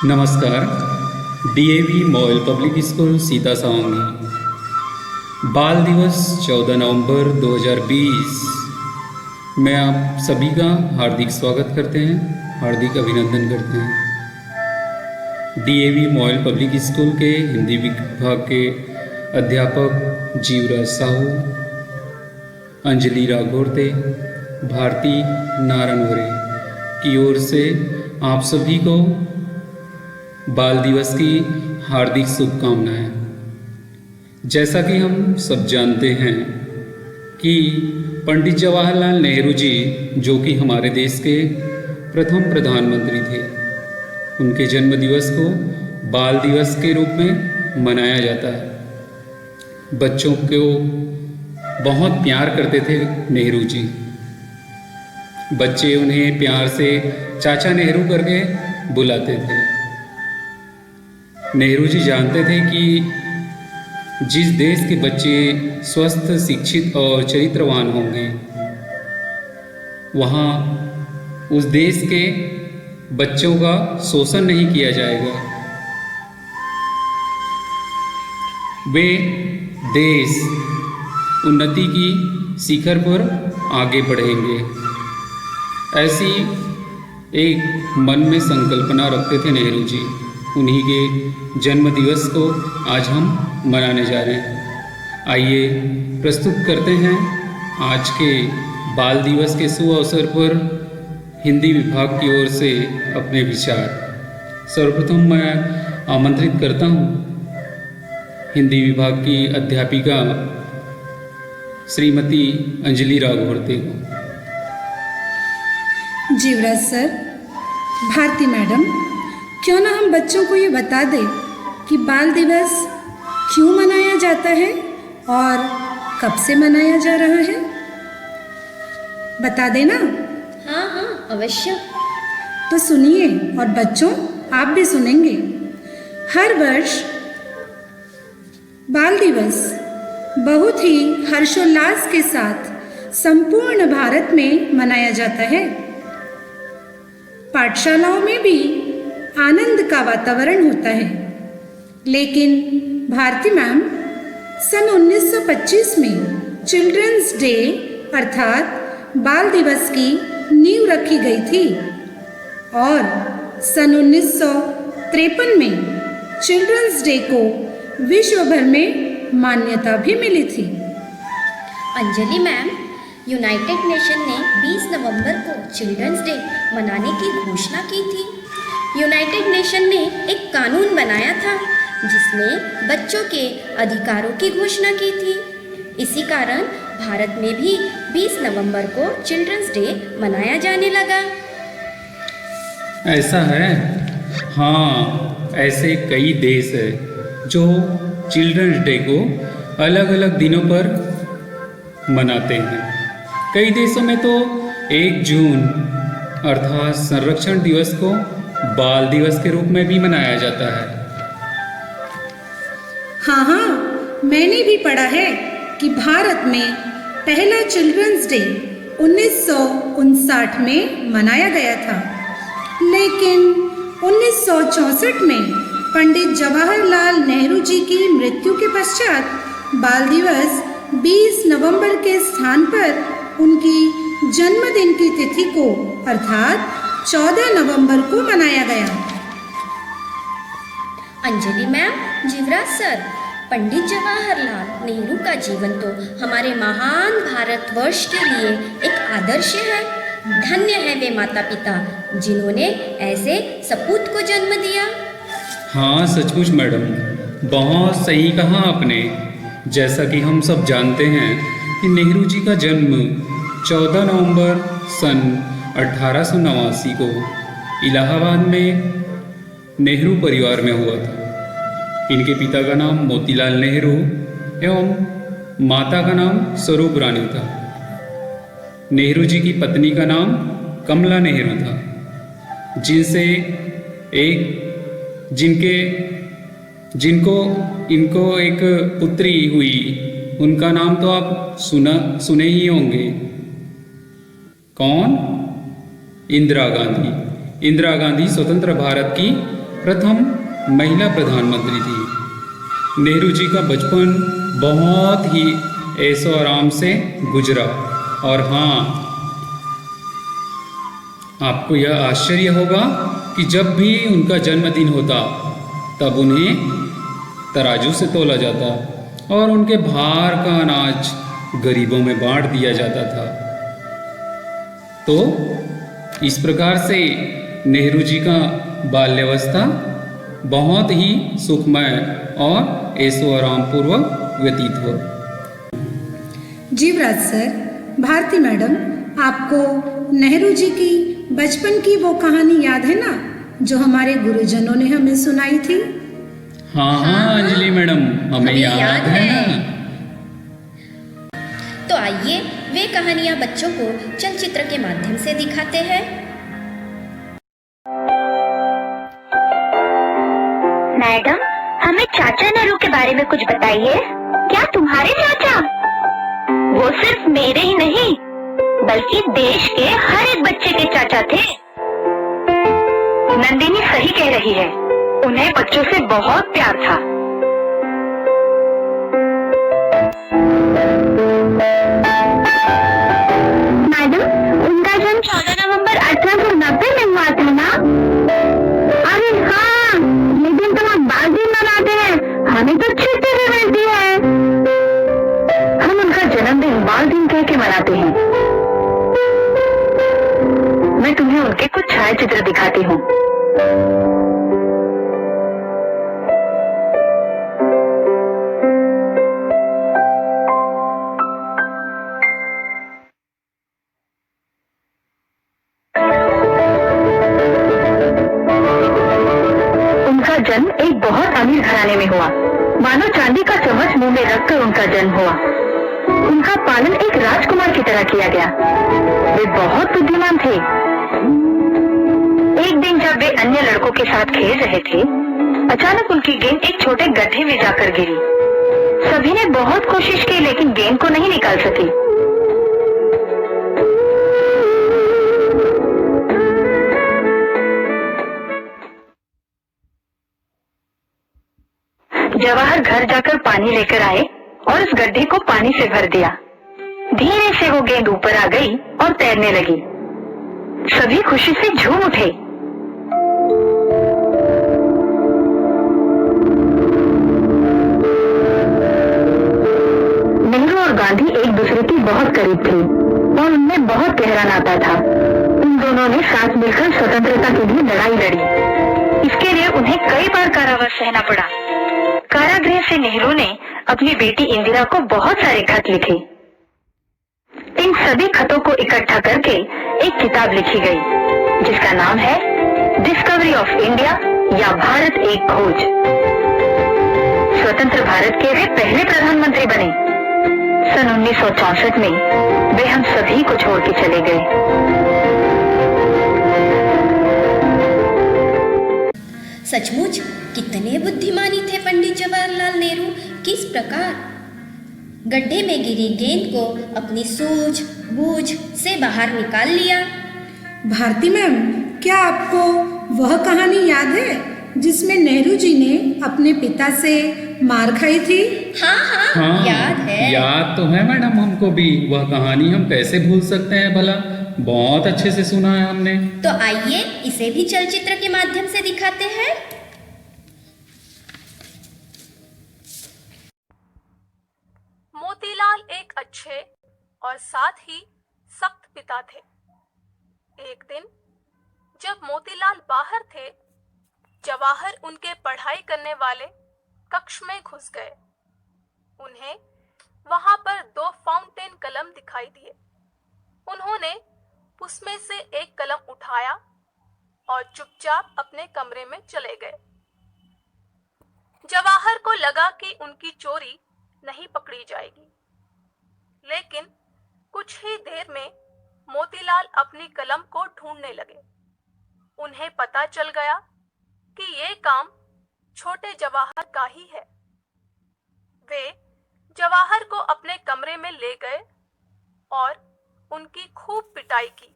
नमस्कार। DAV model public school Sita Sawangi बाल दिवस 14 नवंबर 2020 में आप सभी का हार्दिक स्वागत करते हैं, हार्दिक अभिनंदन करते हैं। डीएवी मॉडल पब्लिक स्कूल के हिंदी विभाग के अध्यापक जीवराज साहू, अंजलि राघोरते, भारती नारायणवरे की ओर से आप सभी को बाल दिवस की हार्दिक शुभकामनाएं। जैसा कि हम सब जानते हैं कि पंडित जवाहरलाल नेहरू जी, जो कि हमारे देश के प्रथम प्रधानमंत्री थे, उनके जन्म दिवस को बाल दिवस के रूप में मनाया जाता है। बच्चों को बहुत प्यार करते थे नेहरू जी। बच्चे उन्हें प्यार से चाचा नेहरू करके बुलाते थे। नेहरू जी जानते थे कि जिस देश के बच्चे स्वस्थ, शिक्षित और चरित्रवान होंगे, वहाँ उस देश के बच्चों का शोषण नहीं किया जाएगा। वे देश उन्नति की शिखर पर आगे बढ़ेंगे, ऐसी एक मन में संकल्पना रखते थे नेहरू जी। उन्हीं के जन्म दिवस को आज हम मनाने जा रहे हैं। आइए प्रस्तुत करते हैं आज के बाल दिवस के शुभ अवसर पर हिंदी विभाग की ओर से अपने विचार। सर्वप्रथम मैं आमंत्रित करता हूँ हिंदी विभाग की अध्यापिका श्रीमती अंजलि राघोरते को। जीवराज सर, भारती मैडम, क्यों ना हम बच्चों को ये बता दें कि बाल दिवस क्यों मनाया जाता है और कब से मनाया जा रहा है। बता देना। हाँ, अवश्य। तो सुनिए और बच्चों, आप भी सुनेंगे। हर वर्ष बाल दिवस बहुत ही हर्षोल्लास के साथ संपूर्ण भारत में मनाया जाता है। पाठशालाओं में भी आनंद का वातावरण होता है। लेकिन भारती मैम, सन 1925 में चिल्ड्रंस डे अर्थात बाल दिवस की नींव रखी गई थी और सन 1953 में चिल्ड्रंस डे को विश्व भर में मान्यता भी मिली थी। अंजलि मैम, यूनाइटेड नेशन ने 20 नवंबर को चिल्ड्रंस डे मनाने की घोषणा की थी। यूनाइटेड नेशन ने एक कानून बनाया था जिसमें बच्चों के अधिकारों की घोषणा की थी। इसी कारण भारत में भी 20 नवंबर को चिल्ड्रंस डे मनाया जाने लगा। ऐसा है? हाँ, ऐसे कई देश हैं जो चिल्ड्रंस डे को अलग अलग दिनों पर मनाते हैं। कई देशों में तो 1 जून अर्थात संरक्षण दिवस को बाल दिवस के रूप में भी मनाया जाता है। हाँ, मैंने भी पढ़ा है कि भारत में पहला चिल्ड्रंस डे 1959 में मनाया गया था, लेकिन 1964 में पंडित जवाहरलाल नेहरू जी की मृत्यु के पश्चात बाल दिवस 20 नवंबर के स्थान पर उनकी जन्मदिन की तिथि को अर्थात 14 नवंबर को मनाया गया। अंजलि मैम, जीवराज सर, पंडित जवाहरलाल नेहरू का जीवन तो हमारे महान भारतवर्ष के लिए एक आदर्श है। धन्य है वे माता पिता जिन्होंने ऐसे सपूत को जन्म दिया। हाँ, सचमुच मैडम, बहुत सही कहा आपने। जैसा कि हम सब जानते हैं कि नेहरू जी का जन्म 14 नवंबर सन 1889 को इलाहाबाद में नेहरू परिवार में हुआ था। इनके पिता का नाम मोतीलाल नेहरू एवं माता का नाम स्वरूप रानी था। नेहरू जी की पत्नी का नाम कमला नेहरू था, जिनसे इनको एक पुत्री हुई। उनका नाम तो आप सुने ही होंगे। कौन? इंदिरा गांधी। इंदिरा गांधी स्वतंत्र भारत की प्रथम महिला प्रधानमंत्री थी। नेहरू जी का बचपन बहुत ही ऐशो आराम से गुजरा। और हाँ, आपको यह आश्चर्य होगा कि जब भी उनका जन्मदिन होता तब उन्हें तराजू से तोला जाता और उनके भार का अनाज गरीबों में बांट दिया जाता था। तो इस प्रकार से नेहरू जी का बाल्यावस्था बहुत ही सुखमय और ऐशो आराम पूर्वक व्यतीत हुआ। जीवराज सर, भारती मैडम, आपको नेहरू जी की बचपन की वो कहानी याद है ना, जो हमारे गुरुजनों ने हमें सुनाई थी? हाँ हाँ अंजलि मैडम, हमें याद है ना। तो आइए वे कहानियाँ बच्चों को चलचित्र के माध्यम से दिखाते हैं। मैडम, हमें चाचा नेहरू के बारे में कुछ बताइए। क्या तुम्हारे चाचा? वो सिर्फ मेरे ही नहीं बल्कि देश के हर एक बच्चे के चाचा थे। नंदिनी सही कह रही है, उन्हें बच्चों से बहुत प्यार था। मैडम, उनका जन्म 14 नवंबर 1890 में हुआ था ना? अरे हाँ, ये दिन तो हम बाल दिन मनाते हैं, हमें तो छुट्टी भी मिलती है। हम उनका जन्मदिन बाल दिन कह के मनाते हैं। मैं तुम्हें उनके कुछ छायाचित्र दिखाती हूँ। उनका जन्म एक बहुत अमीर घराने में हुआ। मानो चांदी का चम्मच मुंह में रखकर उनका जन्म हुआ। उनका पालन एक राजकुमार की तरह किया गया। वे बहुत बुद्धिमान थे। एक दिन जब वे अन्य लड़कों के साथ खेल रहे थे, अचानक उनकी गेंद एक छोटे गड्ढे में जाकर गिरी। सभी ने बहुत कोशिश की लेकिन गेंद को नहीं निकाल सकी। जवाहर घर जाकर पानी लेकर आए और उस गड्ढे को पानी से भर दिया। धीरे से वो गेंद ऊपर आ गई और तैरने लगी। सभी खुशी से झूम उठे। नेहरू और गांधी एक दूसरे के बहुत करीब थे और उनमें बहुत गहरा नाता था। उन दोनों ने साथ मिलकर स्वतंत्रता के लिए लड़ाई लड़ी। इसके लिए उन्हें कई बार कारावास सहना पड़ा। कारागृह से नेहरू ने अपनी बेटी इंदिरा को बहुत सारे खत लिखे। इन सभी खतों को इकट्ठा करके एक किताब लिखी गई जिसका नाम है डिस्कवरी ऑफ इंडिया या भारत एक खोज। स्वतंत्र भारत के वे पहले प्रधानमंत्री बने। सन 1964 में वे हम सभी को छोड़ के चले गए। सचमुच कितने बुद्धिमानी थे पंडित जवाहरलाल नेहरू। किस प्रकार गड्ढे में गिरी गेंद को अपनी सूझबूझ से बाहर निकाल लिया। भारती मैम, क्या आपको वह कहानी याद है जिसमें नेहरू जी ने अपने पिता से मार खाई थी? हाँ, याद है। याद तो है मैडम, हमको भी। वह कहानी हम कैसे भूल सकते हैं भला, बहुत अच्छे से सुना है हमने। तो आइए इसे भी चलचित्र के माध्यम से दिखाते हैं। मोतीलाल एक अच्छे और साथ ही सख्त पिता थे। एक दिन जब मोतीलाल बाहर थे, जवाहर उनके पढ़ाई करने वाले कक्ष में घुस गए। उन्हें वहां पर 2 फाउंटेन कलम दिखाई दिए। उन्होंने उसमें से एक कलम उठाया और चुपचाप अपने कमरे में चले गए। जवाहर को लगा कि उनकी चोरी नहीं पकड़ी जाएगी, लेकिन कुछ ही देर में मोतीलाल अपनी कलम को ढूंढने लगे। उन्हें पता चल गया कि ये काम छोटे जवाहर का ही है। वे जवाहर को अपने कमरे में ले गए और उनकी खूब पिटाई की।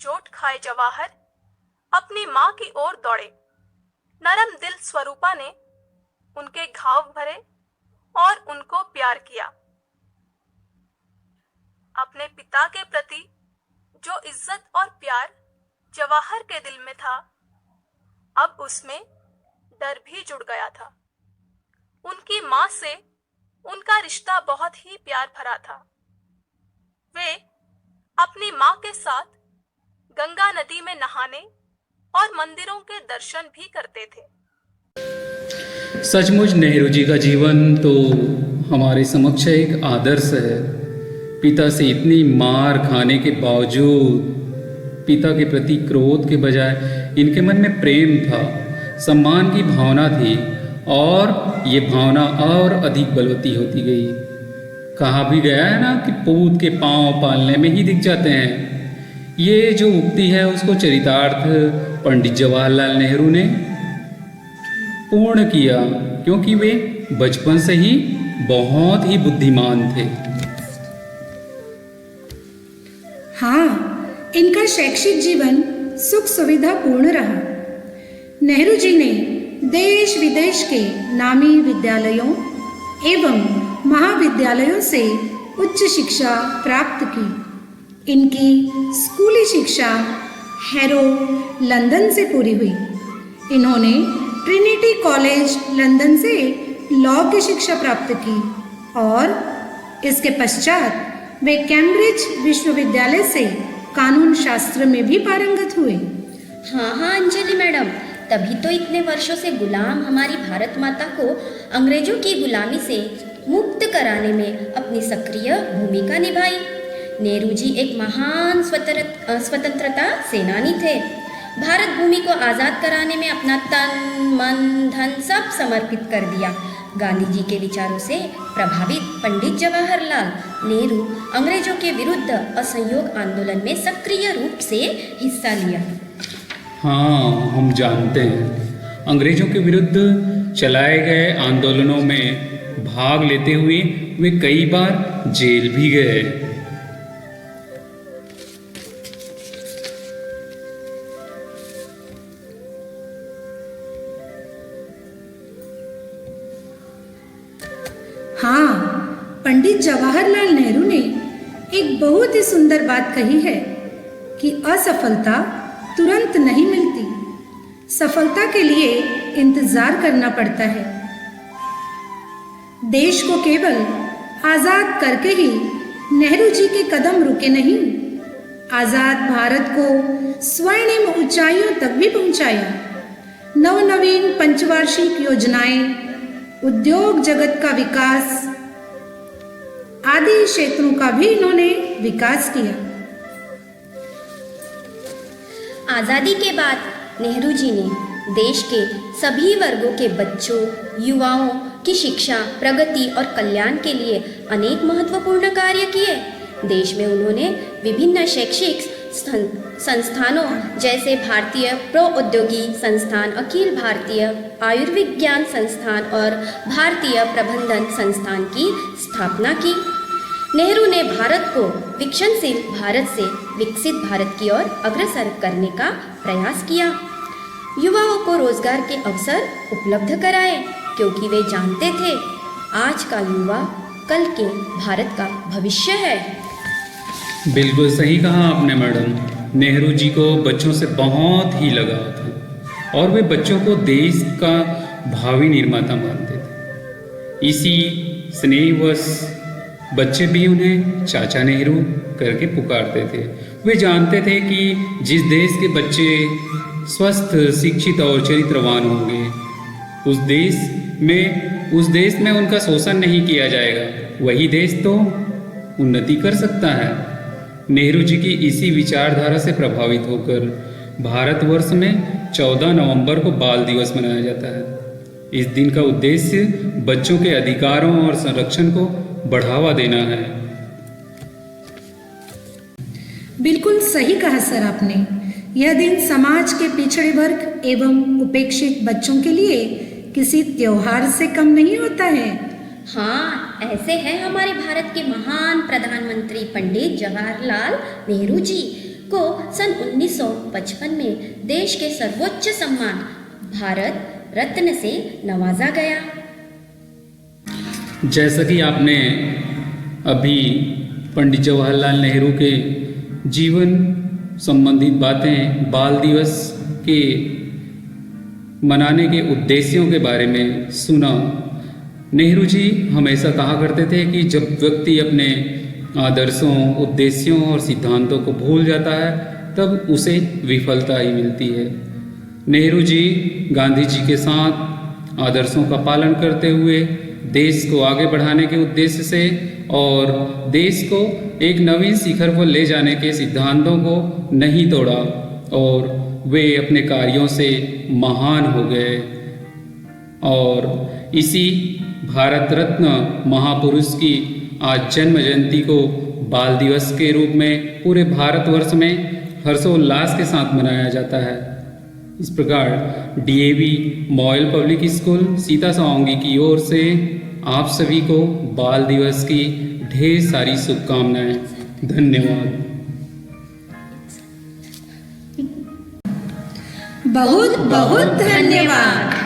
चोट खाए जवाहर अपनी माँ की ओर दौड़े। नरम दिल स्वरूपा ने उनके घाव भरे और उनको प्यार किया। अपने पिता के प्रति जो इज्जत और प्यार जवाहर के दिल में था, अब उसमें डर भी जुड़ गया था। उनकी माँ से उनका रिश्ता बहुत ही प्यार भरा था। वे अपनी माँ के साथ गंगा नदी में नहाने और मंदिरों के दर्शन भी करते थे। सचमुच नेहरू जी का जीवन तो हमारे समक्ष एक आदर्श है। पिता से इतनी मार खाने के बावजूद पिता के प्रति क्रोध के बजाय इनके मन में प्रेम था, सम्मान की भावना थी और ये भावना और अधिक बलवती होती गई। कहा भी गया है ना कि पूत के पांव पालने में ही दिख जाते हैं। ये जो उक्ति है उसको चरितार्थ पंडित जवाहरलाल नेहरू ने पूर्ण किया, क्योंकि वे बचपन से ही बहुत ही बुद्धिमान थे। हाँ, इनका शैक्षिक जीवन सुख सुविधा पूर्ण रहा। नेहरू जी ने देश विदेश के नामी विद्यालयों एवं महाविद्यालयों से उच्च शिक्षा प्राप्त की। इनकी स्कूली शिक्षा हैरो लंदन से पूरी हुई। इन्होंने ट्रिनिटी कॉलेज लंदन से लॉ की शिक्षा प्राप्त की और इसके पश्चात वे कैम्ब्रिज विश्वविद्यालय से कानून शास्त्र में भी पारंगत हुए। हाँ अंजलि मैडम, तभी तो इतने वर्षों से गुलाम हमारी भारत माता को अंग्रेजों की गुलामी से मुक्त कराने में अपनी सक्रिय भूमिका निभाई। नेहरू जी एक महान स्वतंत्रता सेनानी थे। भारत भूमि को आज़ाद कराने में अपना तन मन धन सब समर्पित कर दिया। गांधी जी के विचारों से प्रभावित पंडित जवाहरलाल नेहरू अंग्रेजों के विरुद्ध असहयोग आंदोलन में सक्रिय रूप से हिस्सा लिया। हाँ, हम जानते हैं अंग्रेजों के विरुद्ध चलाए गए आंदोलनों में भाग लेते हुए वे कई बार जेल भी गए। हाँ, पंडित जवाहरलाल नेहरू ने एक बहुत ही सुंदर बात कही है कि असफलता तुरंत नहीं मिलती, सफलता के लिए इंतजार करना पड़ता है। देश को केवल आज़ाद करके ही नेहरू जी के कदम रुके नहीं, आज़ाद भारत को स्वर्णिम ऊंचाइयों तक भी पहुंचाया। नवनवीन पंचवार्षिक योजनाएं, उद्योग जगत का विकास आदि क्षेत्रों का भी इन्होंने विकास किया। आज़ादी के बाद नेहरू जी ने देश के सभी वर्गों के बच्चों युवाओं की शिक्षा प्रगति और कल्याण के लिए अनेक महत्वपूर्ण कार्य किए। देश में उन्होंने विभिन्न शैक्षिक संस्थानों जैसे भारतीय प्रौद्योगिकी संस्थान, अखिल भारतीय आयुर्विज्ञान संस्थान और भारतीय प्रबंधन संस्थान की स्थापना की। नेहरू ने भारत को विकसनशील भारत से विकसित भारत की ओर अग्रसर करने का प्रयास किया। युवाओं को रोजगार के अवसर उपलब्ध कराए, क्योंकि वे जानते थे आज का युवा कल के भारत का भविष्य है। बिल्कुल सही कहा आपने मैडम। नेहरू जी को बच्चों से बहुत ही लगाव था और वे बच्चों को देश का भावी निर्माता मानते थे। इसी स्नेहवश बच्चे भी उन्हें चाचा नेहरू करके पुकारते थे। वे जानते थे कि जिस देश के बच्चे स्वस्थ, शिक्षित और चरित्रवान होंगे, उस देश में उनका शोषण नहीं किया जाएगा। वही देश तो उन्नति कर सकता है। नेहरू जी की इसी विचारधारा से प्रभावित होकर भारतवर्ष में 14 नवंबर को बाल दिवस मनाया जाता है। इस दिन का उद्देश्य बच्चों के अधिकारों और संरक्षण को बढ़ावा देना है। बिल्कुल सही कहा सर आपने। यह दिन समाज के पिछड़े वर्ग एवं उपेक्षित बच्चों के लिए किसी त्योहार से कम नहीं होता है। हाँ, ऐसे हैं हमारे भारत के महान प्रधानमंत्री पंडित जवाहरलाल नेहरू जी। को सन 1955 में देश के सर्वोच्च सम्मान भारत रत्न से नवाजा गया। जैसा कि आपने अभी पंडित जवाहरलाल नेहरू के जीवन संबंधित बातें, बाल दिवस के मनाने के उद्देश्यों के बारे में सुना। नेहरू जी हमेशा कहा करते थे कि जब व्यक्ति अपने आदर्शों, उद्देश्यों और सिद्धांतों को भूल जाता है तब उसे विफलता ही मिलती है। नेहरू जी गांधी जी के साथ आदर्शों का पालन करते हुए देश को आगे बढ़ाने के उद्देश्य से और देश को एक नवीन शिखर पर ले जाने के सिद्धांतों को नहीं तोड़ा और वे अपने कार्यों से महान हो गए। और इसी भारत रत्न महापुरुष की आज जन्म जयंती को बाल दिवस के रूप में पूरे भारतवर्ष में हर्षोल्लास के साथ मनाया जाता है। इस प्रकार DAV MOIL public school Sita Sawangi की ओर से आप सभी को बाल दिवस की ढेर सारी शुभकामनाएं। धन्यवाद। बहुत बहुत धन्यवाद।